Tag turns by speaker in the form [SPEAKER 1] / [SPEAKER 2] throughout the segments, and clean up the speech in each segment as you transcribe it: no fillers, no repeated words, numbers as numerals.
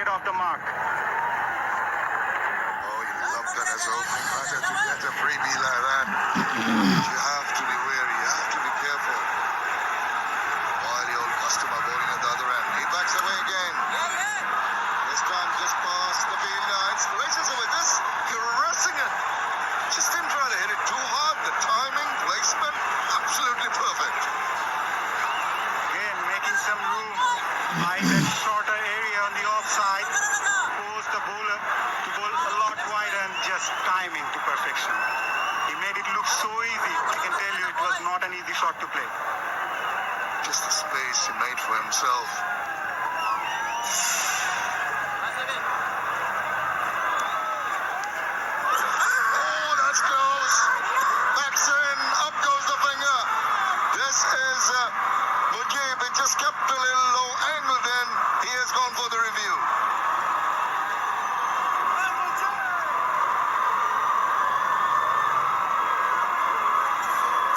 [SPEAKER 1] get off the mark.
[SPEAKER 2] Oh, you love that as opening batter to get a freebie like that. You have to be wary, you have to be careful. Wily old customer bowling at the other end. He backs away again. This time just past the fielder. It's races with this, caressing it. Just didn't try to hit it too hard. The timing, placement, absolutely perfect.
[SPEAKER 1] Again, making some room. Eyeing that shorter area on the offside. Forced the bowler to bowl a lot wider and just timing to perfection. He made it look so easy. I can tell you it was not an easy shot to play.
[SPEAKER 2] Just the space he made for himself. Oh, that's close. Backs in, up goes the finger. This is Mujib. It just kept a little low angle then. He has gone for the review.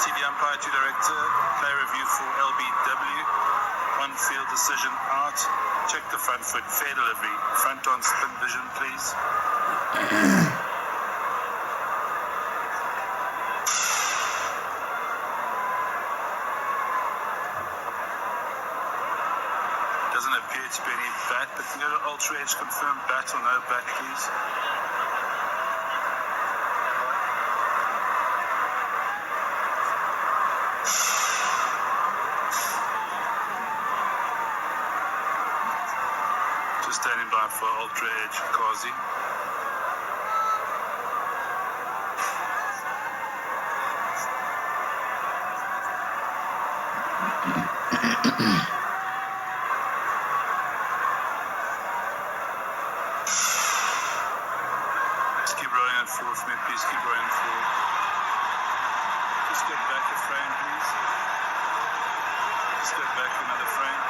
[SPEAKER 3] TV umpire to director, play review for LBW. On field decision out. Check the front foot, fair delivery. Front on spin vision, please. Doesn't appear to be any bat, but can you go to Ultra Edge, confirm bat or no bat, please? Just standing by for Ultra Edge, Kazi. Just keep rolling it forward for me, please. Keep rolling forward. Just get back a frame, please. Just get back another frame.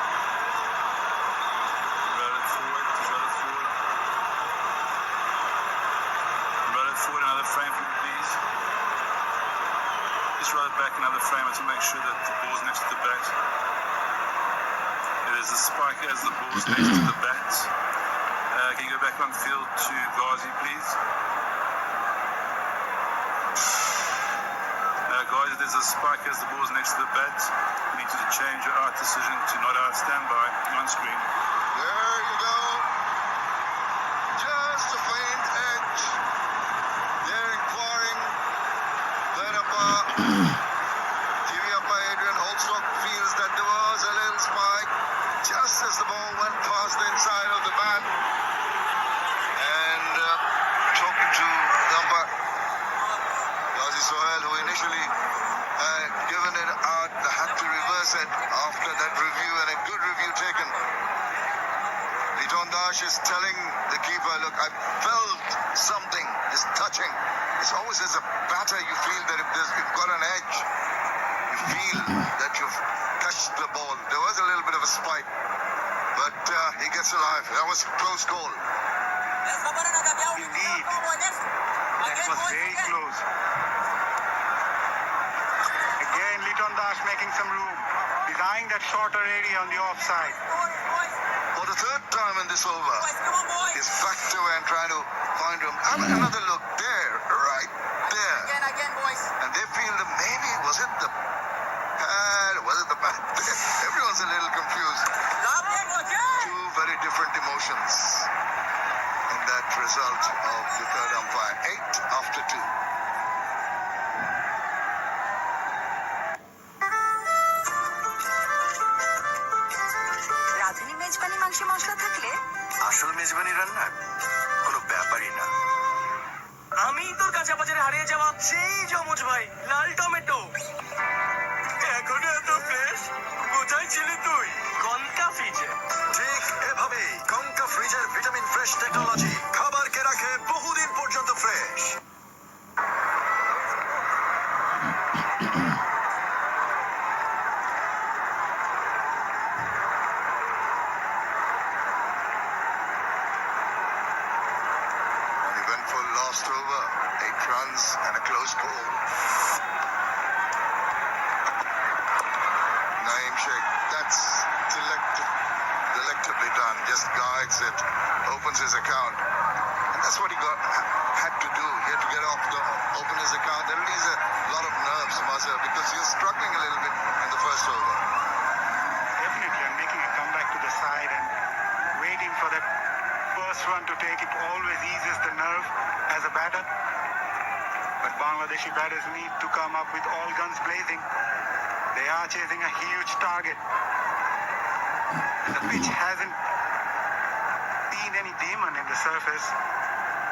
[SPEAKER 3] Roll it forward. Just roll it forward. Roll it forward another frame for me, please. Just roll it back another frame to make sure that the ball's next to the bat. It is a spike as the ball's next to the bat. Can you go back on field to Ghazi, please? Guys, there's a spike as the ball's next to the bat. You need to change your out decision to not out standby on screen.
[SPEAKER 2] There you go. Just a faint edge. They're inquiring. Third umpire. TV umpire Adrian Holstock feels that there was a little spike just as the ball went past the inside of the bat. And talking to the umpire, Ghazi Sohail, who initially had given it out, had to reverse it after that review, and a good review taken. Liton Dash is telling the keeper, look, I felt something is touching. It's always as a batter you feel that if you've got an edge, you feel that you've touched the ball. There was a little bit of a spike, but he gets alive. That was a close call.
[SPEAKER 1] Indeed. That was very close. Again, Liton Das making some room. He's eyeing that shorter area on the offside.
[SPEAKER 2] For the third time in this over, he's backed away and trying to find room. Have another look there, right there.
[SPEAKER 4] Again, boys.
[SPEAKER 2] And they feel that maybe, was it the pad, was it the bat? Everyone's a little confused. Two very different emotions in that result of the third umpire. 8 after 2.
[SPEAKER 4] রাঁধুনি মেজবানি মাংসে মশলা থাকলে
[SPEAKER 2] আসল মেজবানি রান্নার কোনো ব্যাপারই না।
[SPEAKER 5] আমি তোর কাঁচা বাজারে হারিয়ে যাওয়া সেই জমজ ভাই লাল টমেটো এখনো এত ফ্রেশ। কোথায় ছিলি তুই? কনকা ফ্রিজে।
[SPEAKER 2] ঠিক এভাবেই কঙ্কা ফ্রিজের ভিটামিন ফ্রেশ টেকনোলজি খাবারকে রাখে বহুদিন পর্যন্ত fresh. An eventful last over, 8 runs and a close call. Naeem Sheikh, that's delectably done. Afghanistan, just guides it, opens his account. And that's what he had to do. He had to get off open his account. That release a lot of nerves, Mazhar, because he was struggling a little bit in the first over.
[SPEAKER 1] Definitely, and making a comeback to the side and waiting for that first run to take it always eases the nerve as a batter. But Bangladeshi batters need to come up with all guns blazing. They are chasing a huge target. The pitch hasn't been any demon in the surface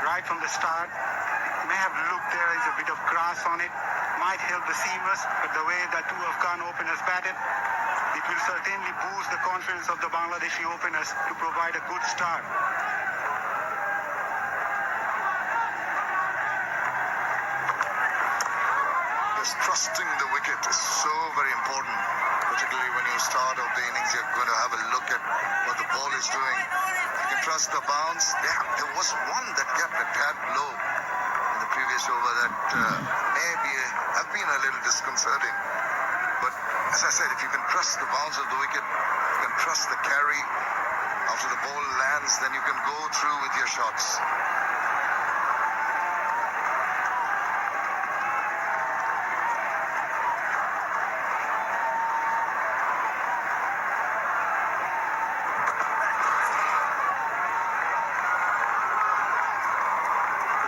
[SPEAKER 1] right from the start. It may have looked there is a bit of grass on it, might help the seamers, but the way that two Afghan openers batted, it will certainly boost the confidence of the Bangladeshi openers to provide a good start.
[SPEAKER 2] Just trusting the wicket is so very important, particularly when you start off the innings. You're going to have a look at what the ball is doing. You can trust the bounce. There was one that kept a tad low in the previous over that maybe have been a little disconcerting. But as I said, if you can trust the bounce of the wicket, you can trust the carry. After the ball lands, then you can go through with your shots.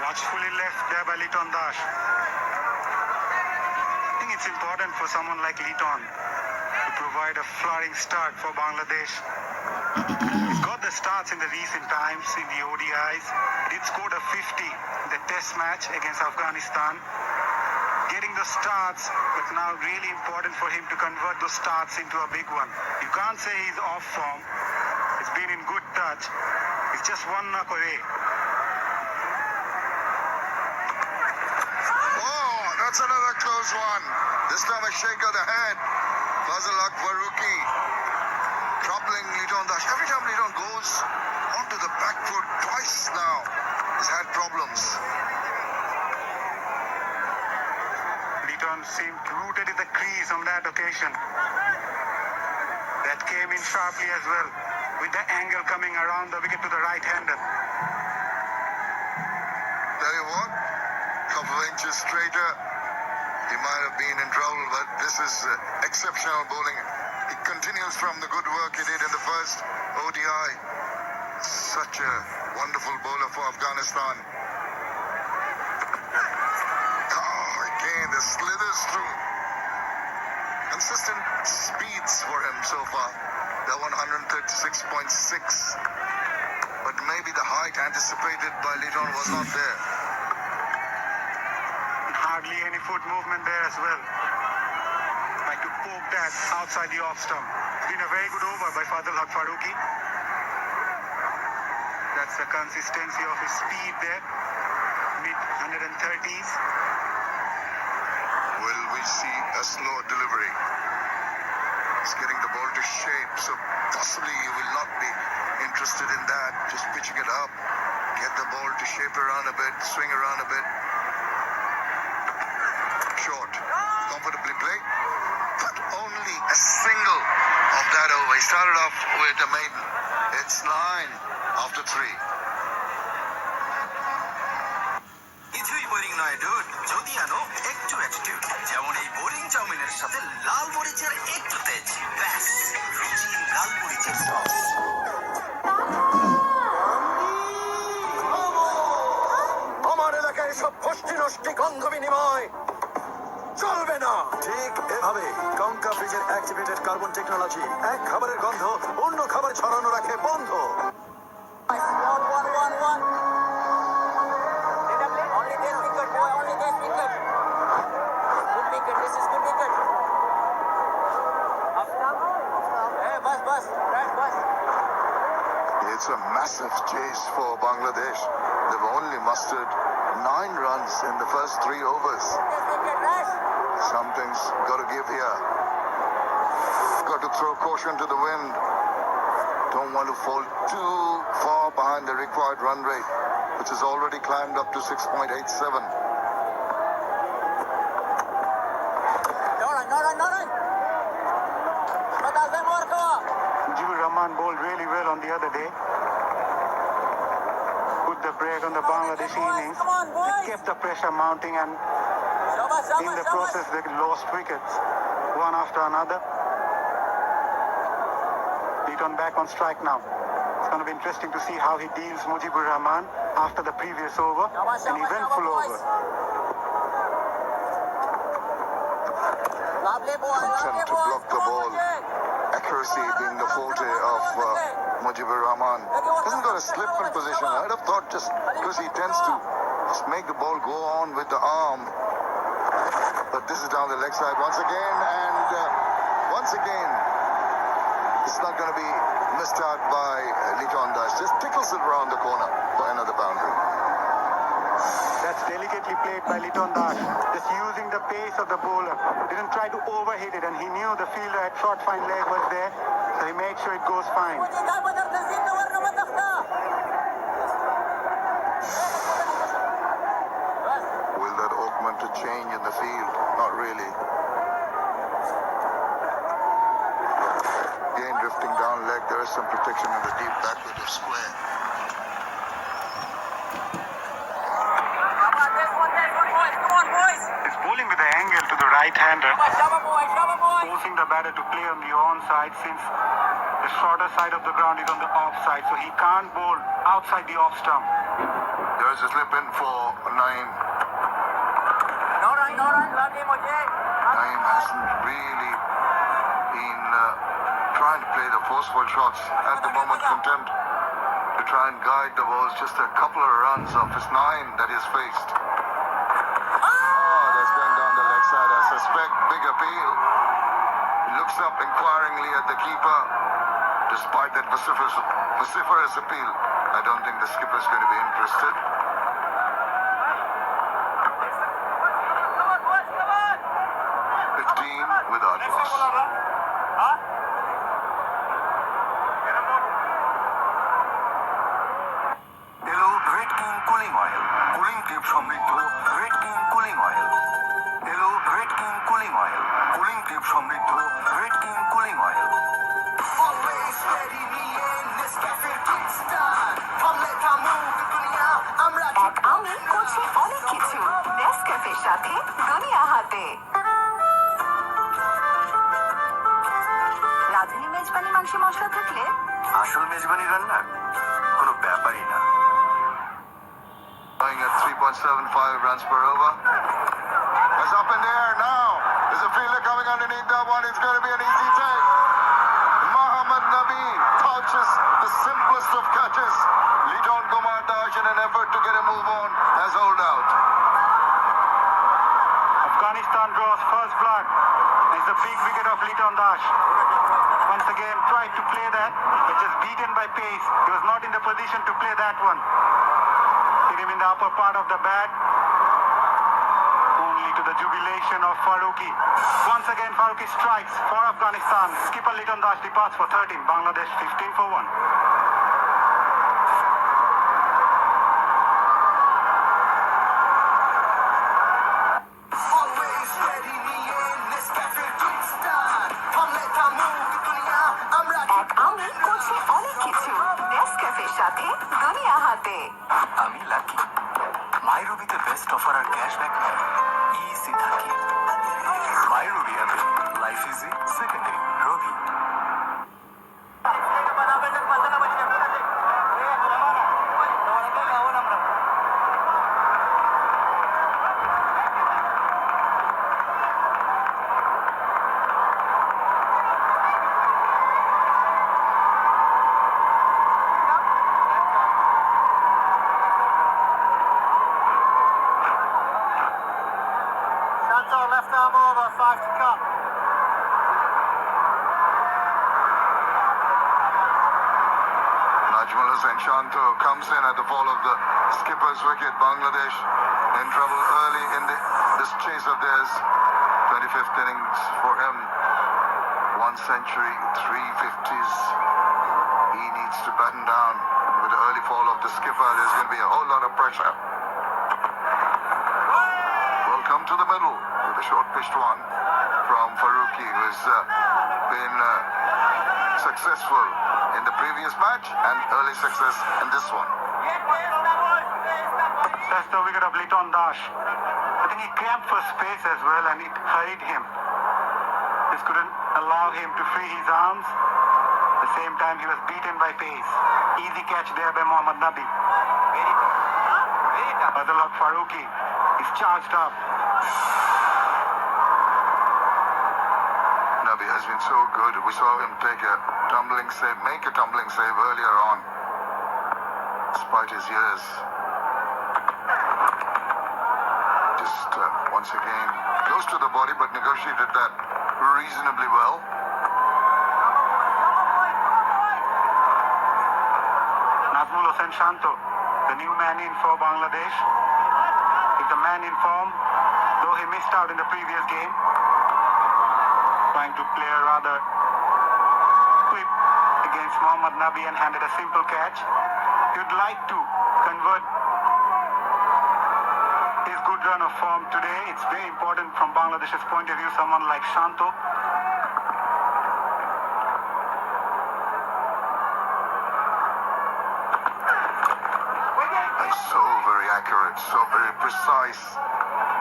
[SPEAKER 1] Watchfully left there by Liton Dash. I think it's important for someone like Liton to provide a flying start for Bangladesh. He's got the starts in the recent times in the ODIs. Did score a 50 in the test match against Afghanistan. Getting the starts, but now really important for him to convert those starts into a big one. You can't say he's off form. He's been in good touch. He's just one knock away.
[SPEAKER 2] That's another close one. This time a shake of the head. Sh-Afg Faruqi troubling Liton Dash. Every time Liton goes onto the back foot twice now, he's had problems.
[SPEAKER 1] Liton seemed rooted in the crease on that occasion. That came in sharply as well, with the angle coming around the wicket to the right-hander.
[SPEAKER 2] Tell you what, couple of inches straighter, he might have been in trouble, but this is exceptional bowling. He continues from the good work he did in the first ODI. Such a wonderful bowler for Afghanistan. Again, the slithers through. Consistent speeds for him so far. They're 136.6. But maybe the height anticipated by Liton was not there.
[SPEAKER 1] Hardly any foot movement there as well. Like to poke that outside the off stump. It's been a very good over by Sh-Afg Faruqi. That's the consistency of his speed there. Mid 130s.
[SPEAKER 2] Will we see a slow delivery? He's getting the ball to shape, so possibly you will not be interested in that. Just pitching it up. Get the ball to shape around a bit, swing around a bit. Short, comfortably played, but only a single of that over. He started off with a maiden. It's 9 after 3.
[SPEAKER 5] কিছুই boring নয় dude, যদি আনো একটু attitude. যেমন এই boring চাউমিনের সাথে লাল মরিচের একটু তেজ, ব্যাস রুচি লাল মরিচের সস।
[SPEAKER 6] আমার এলাকায় সব গোষ্ঠী নষ্টি গন্ধ বিনিময় চলবে না। ঠিক এভাবে কঙ্কা ফ্রিজের অ্যাক্টিভেটেড কার্বন টেকনোলজি এক খাবারের গন্ধ অন্য খাবার ছড়ানো রাখে বন্ধ।
[SPEAKER 2] It's a massive chase for Bangladesh. They've only mustered 9 runs in the first 3 overs. Something's got to give here. Got to throw caution to the wind. Don't want to fall too far behind the required run rate, which has already climbed up to 6.87.
[SPEAKER 1] Rahman bowled really well on down the other day. Put the brake on the Bangladeshi innings. They kept the pressure mounting, and in the process they lost wickets one after another. Liton back on strike now. It's going to be interesting to see how he deals Mujibur Rahman after the previous over, an eventful over.
[SPEAKER 2] Content to block the ball. Accuracy being the forte of Mujibur Rahman. Hasn't got a slip in position. I'd have thought just because he tends to just make the ball go on with the arm. But this is down the leg side once again, and once again, it's not going to be missed out by Liton Das. Just tickles it around the corner for another boundary.
[SPEAKER 1] That's delicately played by Liton Das, just using the pace of the bowler. Didn't try to overhit it, and he knew the fielder at short fine leg was there, so he made sure it goes fine.
[SPEAKER 2] Will that augment a change in the field? Not really. Again, drifting down leg, there is some protection in the deep backward of square.
[SPEAKER 1] He's bowling with the angle to the right-hander, forcing the batter to play on the onside since the shorter side of the ground is on the offside, so he can't bowl outside the off stump.
[SPEAKER 2] There is a slip in for Naeem. Naeem hasn't really been trying to play the forceful shots. At the moment, content to try and guide the balls. Just a couple of runs of his 9 that he's faced. Oh, that's going down the leg side. I suspect big appeal. He looks up inquiringly at the keeper. Despite that vociferous appeal, I don't think the skipper is going to be interested. Without loss.
[SPEAKER 6] এলো red king cooling oil, cooling clip সমৃদ্ধ red king cooling oil. এলো red king cooling oil, cooling clip সমৃদ্ধ red king cooling oil.
[SPEAKER 4] এক আমি করছি অনেক কিছু নেসক্যাফের সাথে দুনিয়া হাতে। রাঁধুনি মেজবানি মাংসে মশলা থাকলে
[SPEAKER 6] আসল মেজবানি রান্নার কোনো ব্যাপারই না।
[SPEAKER 2] Going at 3.75 runs per over. It's up in the air now. There's a fielder coming underneath that one. It's going to be an easy take. Mohammad Nabi touches the simplest of catches. Liton Kumar Dash, in an effort to get a move on, has holed out.
[SPEAKER 1] Afghanistan draws first blood. It's the big wicket of Liton Das. Once again tried to play that, but just beaten by pace. He was not in the position to play that one. Hit him in the upper part of the bat, only to the jubilation of Farooqi. Once again Farooqi strikes for Afghanistan. Skipper Liton Das departs for 13. Bangladesh 15 for 1.
[SPEAKER 4] এক আমি করছি অনেক কিছু নেসক্যাফের সাথে দুনিয়া হাতে।
[SPEAKER 6] আমি lucky মাই রবিতে best offer আর cashback নেয় ইজি থাকি। মাই রবি অ্যাপে life easy secondary Rabi.
[SPEAKER 1] Left arm over, 5 to come.
[SPEAKER 2] Najmul Hussain Shanto comes in at the fall of the skipper's wicket. Bangladesh in trouble early in this chase of theirs. 25th innings for him. 1 century, 3 50s. He needs to batten down. With the early fall of the skipper, there's going to be a whole lot of pressure. Welcome to the middle with a short pitched one from Farooqi, who's been successful in the previous match and early success in this one.
[SPEAKER 1] That's the wicket of Liton Dash. I think he cramped for space as well and it hurried him. This couldn't allow him to free his arms. At the same time, he was beaten by pace. Easy catch there by Mohammad Nabi. Sh-Afog Faruqi is charged up.
[SPEAKER 2] Nabi has been so good. We saw him make a tumbling save earlier on, despite his years. Just once again, close to the body, but negotiated that reasonably well.
[SPEAKER 1] Nazmul Hossain Shanto, the new man in for Bangladesh, is the man in form, though he missed out in the previous game. Trying to play a rather quick against Mohammad Nabi and handed a simple catch. He would like to convert his good run of form today. It's very important from Bangladesh's point of view, someone like Shanto.
[SPEAKER 2] And so very accurate, so very precise.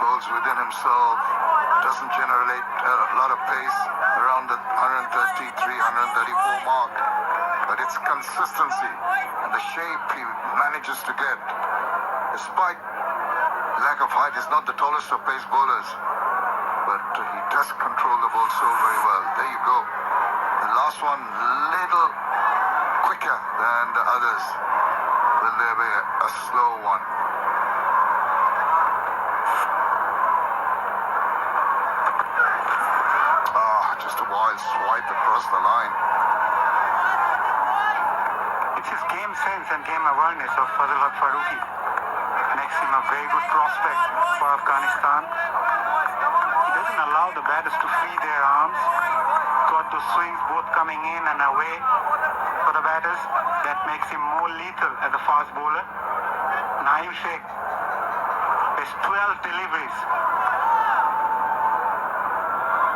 [SPEAKER 2] Bowls within himself. Doesn't generate a lot of pace around the 133, 134 mark. But it's consistency and the shape he manages to get. Despite lack of height, he's not the tallest of pace bowlers. But he does control the ball so very well. There you go. The last one, little quicker than the others. Will there be a slow one? Just a wild swipe across the line.
[SPEAKER 1] It's his game sense and game awareness of Sh-Afog Faruqi. Makes him a very good prospect for Afghanistan. He doesn't allow the batters to free their arms. Got those swings both coming in and away for the batters. That makes him more lethal as a fast bowler. Naeem Sheikh has 12 deliveries.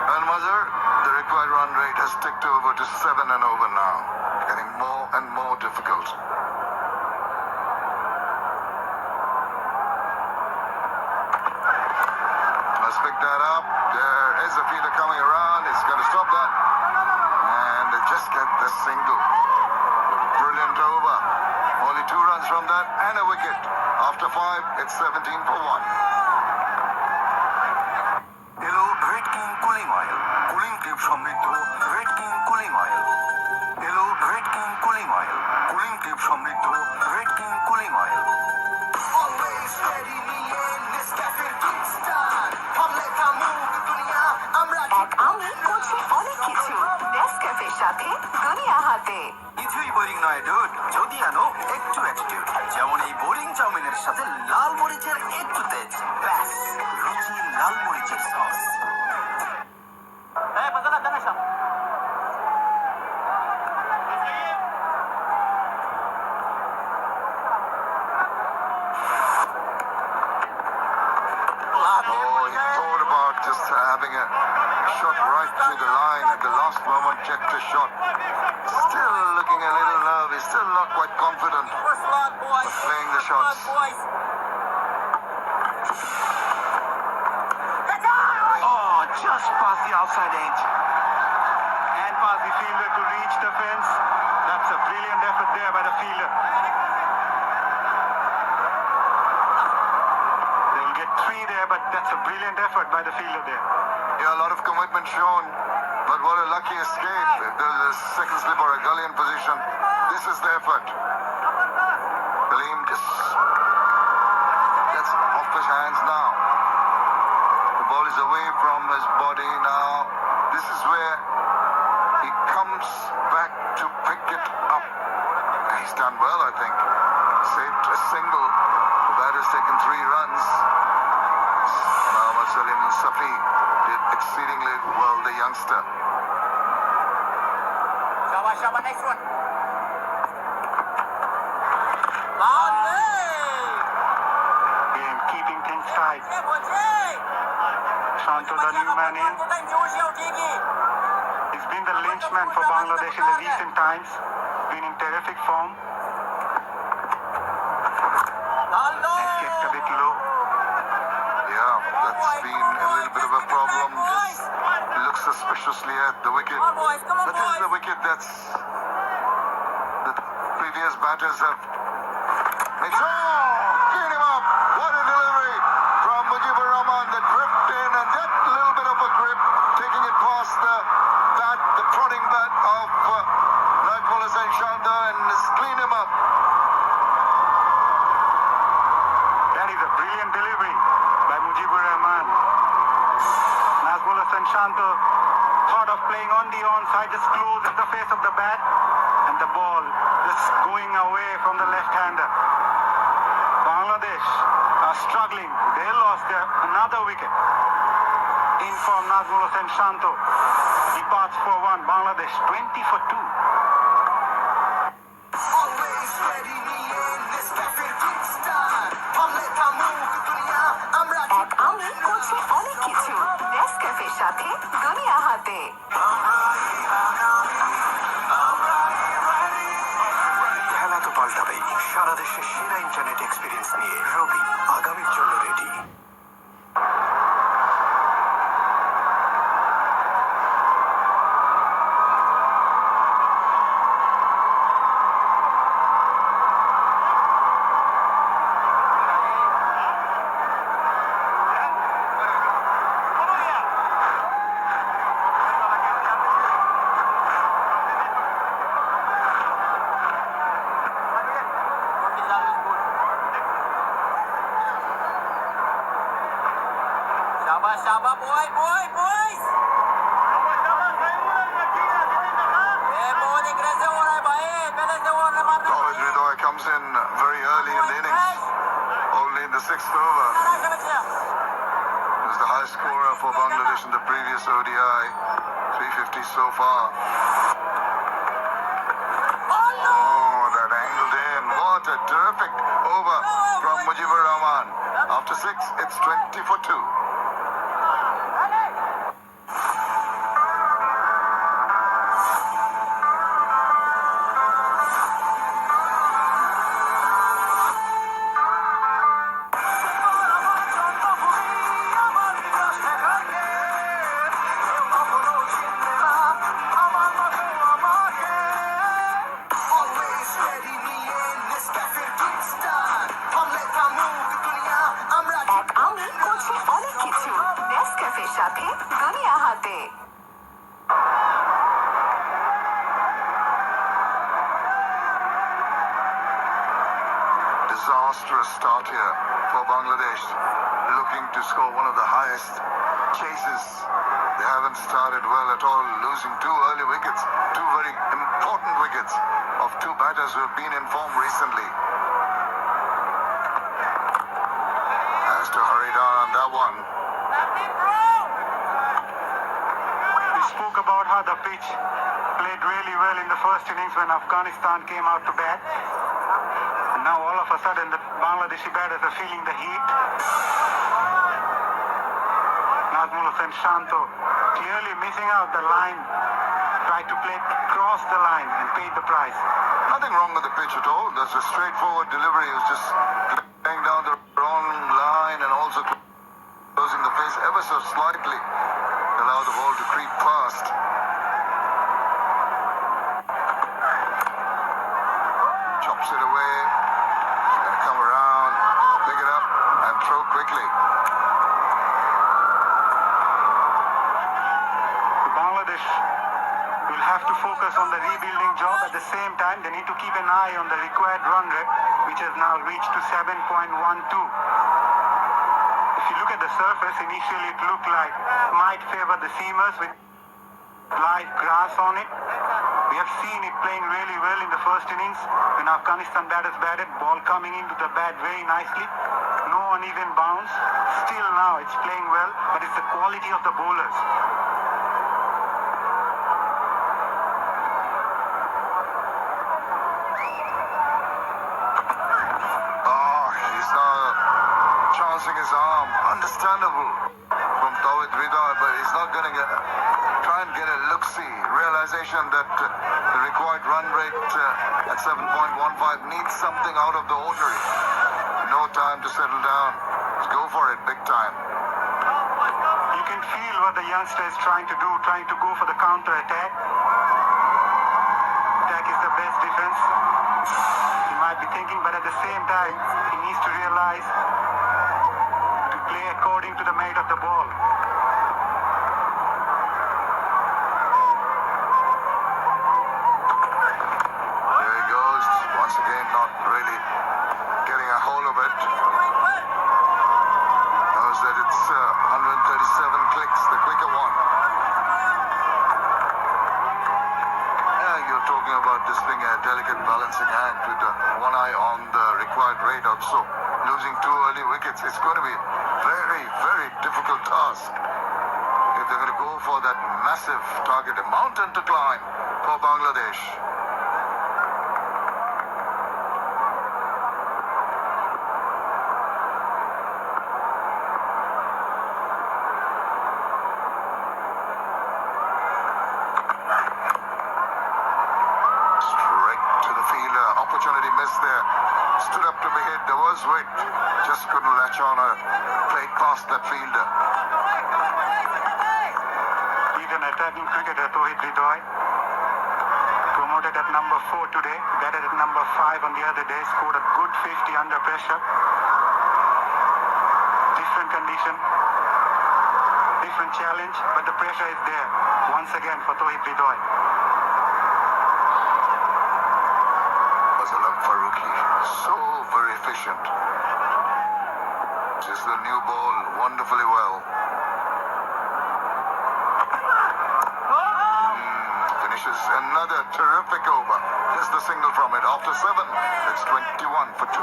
[SPEAKER 2] And Mazhar, the required run rate has ticked over to 7 and over now. Getting more and more difficult. Let's pick that up. There is a fielder coming around. It's going to stop that. And they just get the single. Brilliant over. Only 2 runs from that and a wicket. After 5, it's 17 for 1.
[SPEAKER 6] এলো red king cooling oil, cooling tube সমৃদ্ধ red king cooling oil. এলো red king cooling oil, cooling tube সমৃদ্ধ red king cooling oil.
[SPEAKER 4] এক আমি করছে অনেক কিছু নেসক্যাফের সাথে দুনিয়া হাতে।
[SPEAKER 6] কিছুই বোরিং নয় ডুড, যদি আনো একটু অ্যাটিটিউড। যেমন এই বোরিং চাউমিনের সাথে লাল মরিচের একটু তেজ, ব্যাস রুচি লাল মরিচের sauce.
[SPEAKER 2] Oh, he thought about just having a shot right to the line at the last moment, checked his shot. Still looking a little nervous, still not quite confident of playing the shots.
[SPEAKER 1] Oh, just past the outside edge. And past the fielder to reach the fence. That's a brilliant effort there by the fielder. They will get 3 there, but that's a brilliant effort by the fielder there.
[SPEAKER 2] Yeah, a lot of commitment shown, but what a lucky escape. If there's a second slip or a gully in position, this is the effort. Kaleem just gets off his hands now. The ball is away from his body now. This is where he comes back to pick it up. He's done well, I think. Saved a single. The batter's taken 3 runs. Mohammad Salim Safi did exceedingly well, the youngster.
[SPEAKER 5] Next one.
[SPEAKER 1] Game keeping things tight. Shanto, the new man in. He's been the linchman for Bangladesh in the recent times. been in terrific form. And kicked a bit low.
[SPEAKER 2] Yeah, that's been a little bit of a problem. Just looks suspiciously at the wicket. But this is the wicket that's the previous batters have made. Clean him up. What a delivery from Mujibur Rahman. The drift in and that little bit of a grip, taking it past the bat, the prodding bat of Najmul Hussain Shanta, and has cleaned him up.
[SPEAKER 1] That is a brilliant delivery by Mujibur Rahman. Nazmul Hussain Shanta thought of playing on the onside, just close at the face of the bat, and the ball just going away from the left-hander. Bangladesh are struggling. They lost another wicket. In from Nazmul Hussain Shanta. Departs for one. Bangladesh 20 for 2.
[SPEAKER 4] এক আঙুল করছে অনেক কিছু। নেসক্যাফের সাথে দুনিয়া হাতে।
[SPEAKER 6] খেলা তো পাল্টাবেই। সারা দেশে সেরা ইন্টারনেট এক্সপিরিয়েন্স নিয়ে রবি আগামীর জন্য ready.
[SPEAKER 5] Shaba, boys!
[SPEAKER 2] Tawhid Hridoy comes in very early in the innings, only in the 6th over. He was the highest scorer for Bangladesh in the previous ODI, 350 so far. Oh, that angled in. What a terrific over from Mujibur Rahman. After 6, it's 20 for 2.
[SPEAKER 4] এক আঙুল করছে অনেক কিছু। নেসক্যাফের সাথে দুনিয়া হাতে।
[SPEAKER 2] Disastrous start here for Bangladesh, looking to score one of the highest chases. They haven't started well at all, losing 2 early wickets, 2 very important wickets of 2 batters who have been in form recently. Has to hurry down on that one.
[SPEAKER 1] We spoke about how the pitch played really well in the first innings when Afghanistan came out to bat. And now all of a sudden the Bangladeshi batters are feeling the heat. Nazmul Hussain Shanta clearly missing out the line. Tried to play cross the line and paid the price.
[SPEAKER 2] Nothing wrong with the pitch at all. That's a straightforward delivery. He was just playing down the wrong line and also closing the face ever so slightly to allow the ball to creep past. Chops it away. He's going to come around, pick it up and throw quickly.
[SPEAKER 1] Bangladesh will have to focus on the rebuilding job. At the same time, they need to keep an eye on the required run rate, which has now reached to 7.12. If you look at the surface, initially it looked like might favor the seamers with live grass on it. We have seen it playing really well in the first innings when Afghanistan batters batted, ball coming into the bat very nicely. No uneven bounce. Still now it's playing well, but it's the quality of the bowlers.
[SPEAKER 2] He's now chancing his arm. Understandable from Tawhid Hridoy, but he's not going to try and get a look-see realization that the required run rate at 7.15 needs something out of the ordinary. No time to settle down. Let's go for it, big time.
[SPEAKER 1] You can feel what the youngster is trying to do, trying to go for the counter attack. Attack is the best defense. He might be thinking, but at the same time, he needs to realize to play according to the merit of the ball.
[SPEAKER 2] There he goes. Once again, not really getting a hold of it. Knows that it's 137 clicks, the quicker one. Yeah, you're talking about this being a delicate balancing act with one eye on the required rate also. Losing 2 early wickets, it's going to be a very, very difficult task. If they're going to go for that massive target, a mountain to climb for Bangladesh. Opportunity missed there. Stood up to be hit. There was weight. Just couldn't latch on or played past that fielder.
[SPEAKER 1] He's an attacking cricketer, Tohid Hridoy. Promoted at number 4 today. Batted at number 5 on the other day. Scored a good 50 under pressure. Different condition. Different challenge. But the pressure is there. Once again for Tohid Hridoy.
[SPEAKER 2] So very efficient. Just the new ball wonderfully well. Finishes another terrific over. Just the single from it. After 7, it's 21 for 2.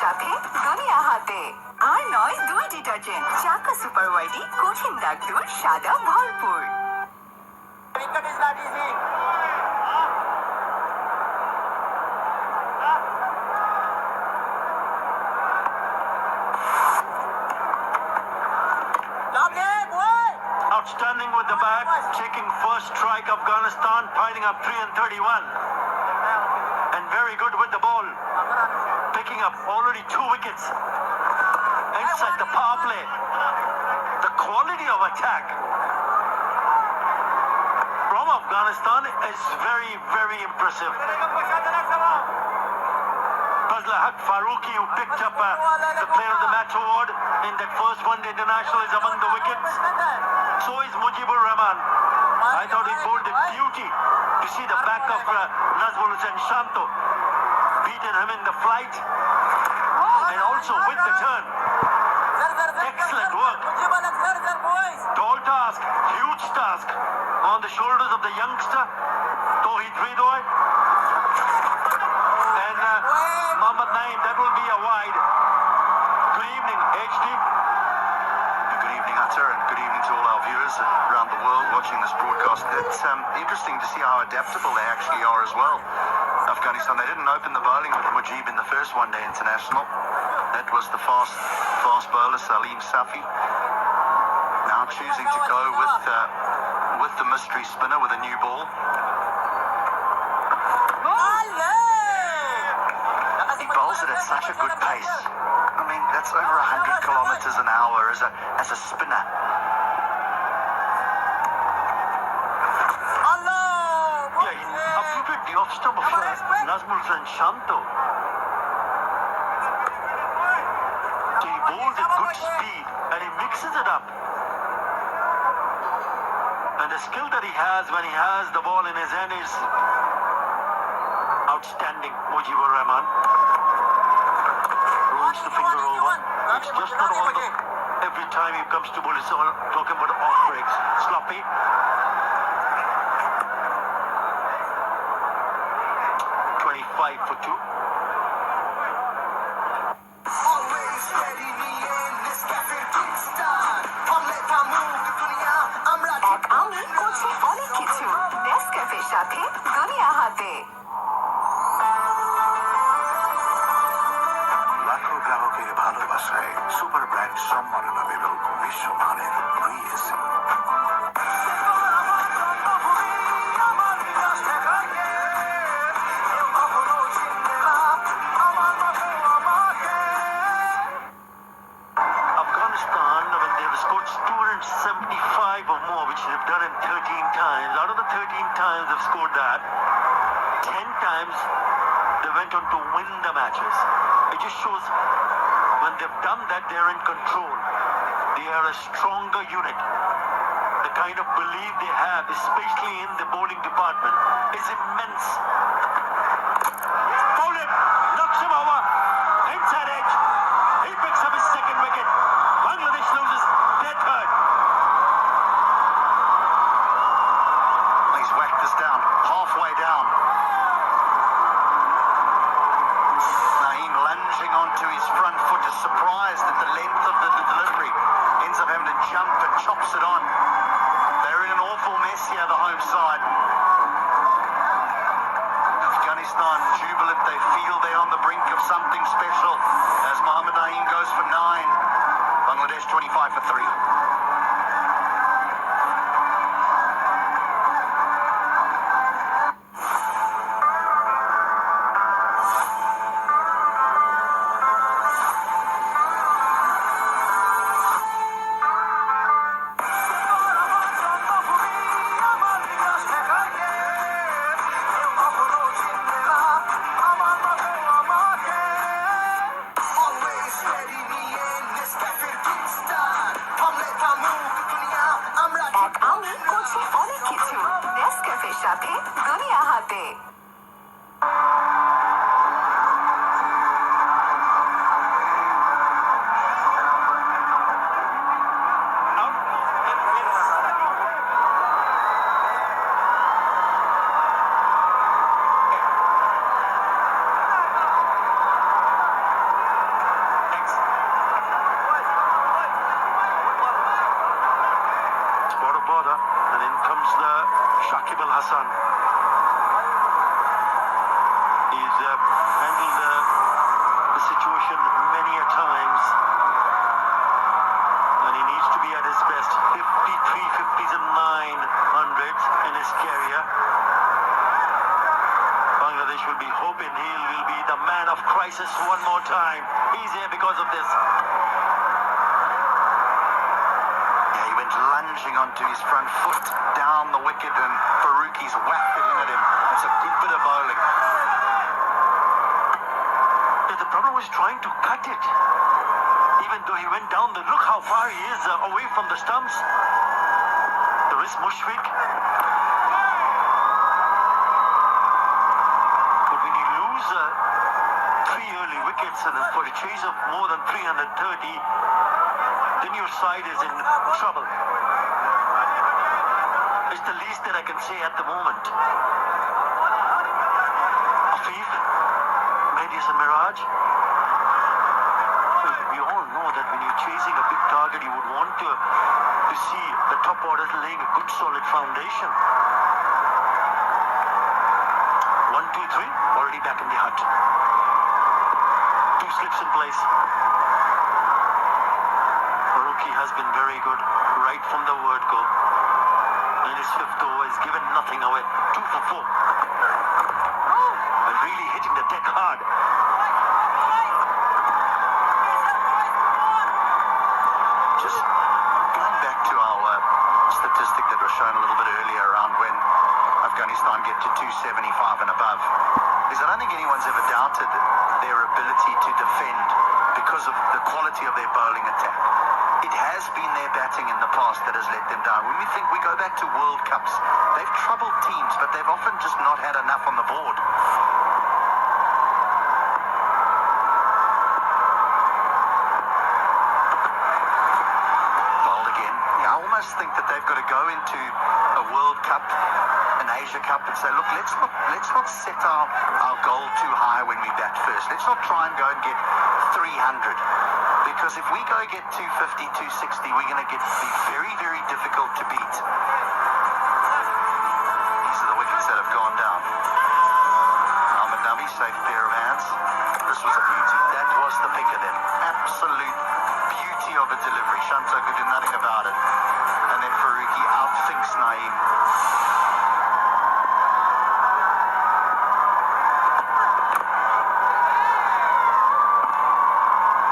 [SPEAKER 4] সাথে দুনিয়া হাতে আর নয় 2 detergent চাকা super YD কঠিন দাগ দূর সাদা ভরপুর
[SPEAKER 5] Cricket is not easy.
[SPEAKER 7] Outstanding with the bat, taking first strike Afghanistan, piling up 3 and 31. And very good with the ball. Picking up already 2 wickets inside the power play. The quality of attack from Afghanistan is very, very impressive. Fazlahaq Farooqi, who picked up the Player of the Match award in that first one-day international, is among the wickets. So is Mujibur Rahman. I thought he bowled a beauty to see the back of Nazmul Hussain Shanto. Beaten him in the flight and also with the turn. Excellent work. Tall task, huge task on the shoulders of the youngster Tohid Hridoy and Mohammad Naeem. That will be a wide. Good evening, HD.
[SPEAKER 8] Good evening, Atar, and good evening to all our viewers around the world watching this broadcast. It's interesting to see how adaptable they actually are as well. Afghanistan, they didn't open the bowling with Mujib in the first one-day international. That was the fast bowler Salim Safi. Now choosing to go with the mystery spinner with a new ball. He bowls it at such a good pace. I mean, that's over 100 kilometers an hour as a spinner.
[SPEAKER 7] Yeah, he uprooted the off stump of Nazmul Hussain Shanto. So he bowls at good speed and he mixes it up. And the skill that he has when he has the ball in his hand is outstanding. Mujibur Rahman rolls the finger over. It's just not all the... Every time he comes to bowl, it's all talking about off breaks. Sloppy. 25 for 2.
[SPEAKER 6] লোকের ভালোবাসায় super brand সম্মাননা দিল বিশ্বমানের ব্রিএসি।
[SPEAKER 7] Afghanistan, when they have scored 275 or more, which they've done in 13 times, out of the 13 times they've scored that, 10 times they went on to win the matches. It just shows when they've done that, they're in control. They are a stronger unit. The kind of belief they have, especially in the bowling department, is immense. Bowled it, knocks him over, inside edge. He picks up his second wicket. Bangladesh loses their third.
[SPEAKER 8] He's whacked this down, halfway down. Naeem lunging onto his front foot is surprised at the length of the delivery. Ends up having to jump and chops it on. They're in an awful mess here, the home side. Afghanistan jubilant. They feel they're on the brink of something special as Mohammad Naeem goes for 9. Bangladesh 25 for 3.
[SPEAKER 4] এক আমি করছি অনেক কিছু নেসক্যাফের সাথে দুনিয়া হাতে।
[SPEAKER 7] Spot of bother, and in comes the Shakib Al Hassan. He's handled the situation many a times, and he needs to be at his best. 53 50s and 900s in his career. Bangladesh will be hoping he will be the man of crisis one more time. He's here because of this.
[SPEAKER 8] Lunging onto his front foot down the wicket, and Faruqi's whacked it in at him. That's a good bit of bowling.
[SPEAKER 7] The problem was trying to cut it. Even though he went down, look how far he is away from the stumps. There is Mushfiq. But when you lose 3 early wickets and for a chase of more than 330, then your side is in trouble. It's the least that I can say at the moment. Afif, Medius and Miraj. We all know that when you're chasing a big target, you would want to see the top orders laying a good solid foundation. 1, 2, 3, already back in the hunt. 2 slips in place. Faruqi has been very good right from the word go. In his 5th over, he's given nothing away. 2 for 4. And really hitting the deck hard.
[SPEAKER 8] Just going back to our statistic that was shown a little bit earlier around when Afghanistan get to 275 and above, is I don't think anyone's ever doubted their ability to defend because of the quality of their bowling attack. It has been their batting in the past that has let them down. When we think we go back to World Cups, they've troubled teams, but they've often just not had enough on the board. Bowled again. Yeah, I almost think that they've got to go into a World Cup, an Asia Cup, and say, look, let's not set our goal too high when we bat first. Let's not try and go and get 300. Because if we go get 250, 260, we're going to be very, very difficult to beat. These are the wickets that have gone down. Mohammad Nabi, safe pair of hands. This was a beauty. That was the pick of them. Absolute beauty of a delivery. Shanto could do nothing about it. And then Faruqi outthinks Naeem.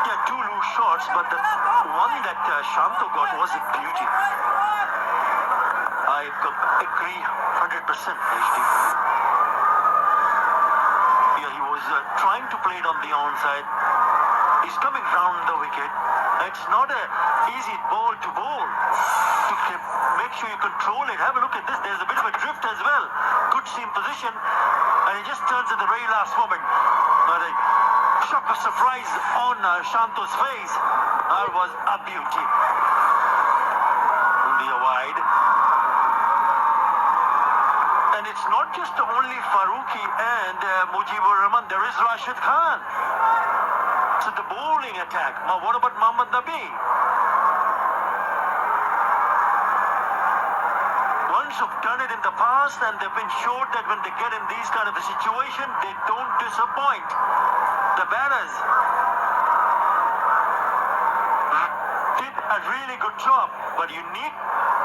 [SPEAKER 7] Yeah, two loose shots, but the one that Shanto got was a beauty. I agree 100%, HD. Yeah, he was trying to play it on the onside. He's coming round the wicket. It's not an easy ball to bowl. To make sure you control it. Have a look at this. There's a bit of a drift as well. Good seam position. And he just turns at the very last moment. But a shock of surprise on Shanto's face. That was a beauty. Only a wide. And it's not just only Faruqi and Mujibur Rahman. There is Rashid Khan. So the bowling attack. Now what about Mohammad Nabi? Ones who've done it in the past and they've been showed that when they get in these kind of a situation, they don't disappoint. The batters did a really good job, but you need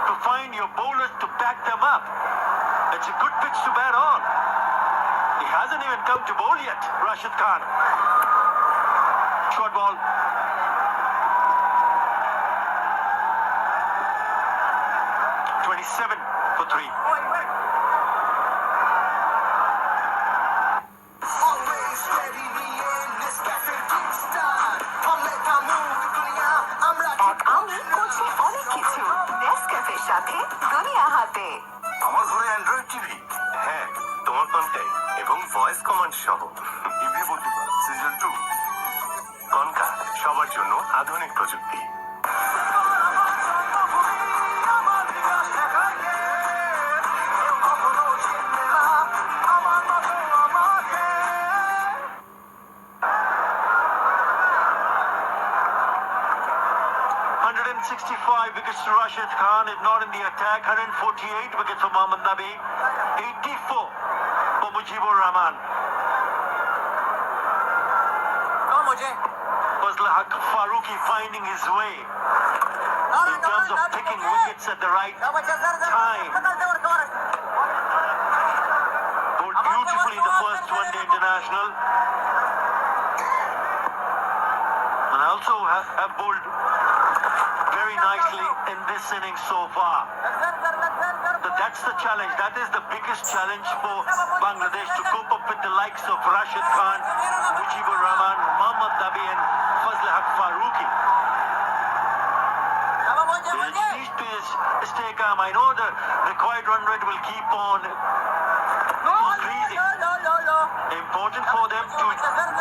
[SPEAKER 7] to find your bowlers to back them up. It's a good pitch to bat on. He hasn't even come to bowl yet, Rashid Khan. Short ball. (27 for 3).
[SPEAKER 4] এক আমি করছে অনেক কিছু নেসক্যাফের সাথে দুনিয়া হাতে।
[SPEAKER 6] আমার ঘরে অ্যান্ড্রয়েড টিভি, হ্যাঁ তোমার কন্টাক্ট এবং ভয়েস কমান্ড সহ টিভি বুদ্ধিমান সিজন 2 কনকা, সবার জন্য আধুনিক প্রযুক্তি।
[SPEAKER 7] Wickets to Rashid Khan, is not in the attack. 148 wickets for Mohammad Nabi. 84 for Mujibur Rahman. Fazl Haq Faruqi finding his way in terms of picking wickets at the right time. Bowled beautifully the first one-day international. And also have bowled very nicely in this inning so far. So that's the challenge. That is the biggest challenge for Bangladesh, to cope up with the likes of Rashid Khan, Mujibur Rahman, Mohammad Nabi and Fazl Haq Faruqi. They need to stay calm. I know the required run rate will keep on increasing. Important for them to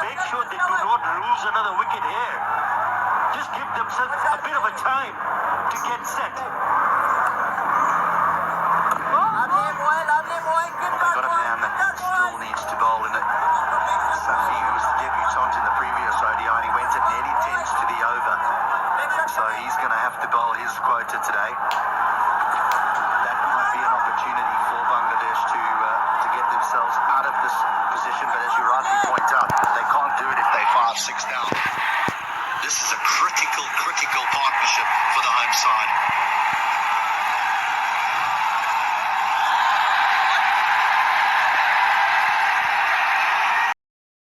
[SPEAKER 7] make sure they do not lose another wicket here. Just give themselves a bit of a time to get set.
[SPEAKER 8] They've got a man that still needs to bowl in it. Safi, who was the debutant in the previous ODI, and he went at nearly 10s to the over. So he's going to have to bowl his quota today. That might be an opportunity for Bangladesh to get themselves out of this position. But as you rightly point out, they can't do it if they 5-6 down. This is a critical partnership for the home side.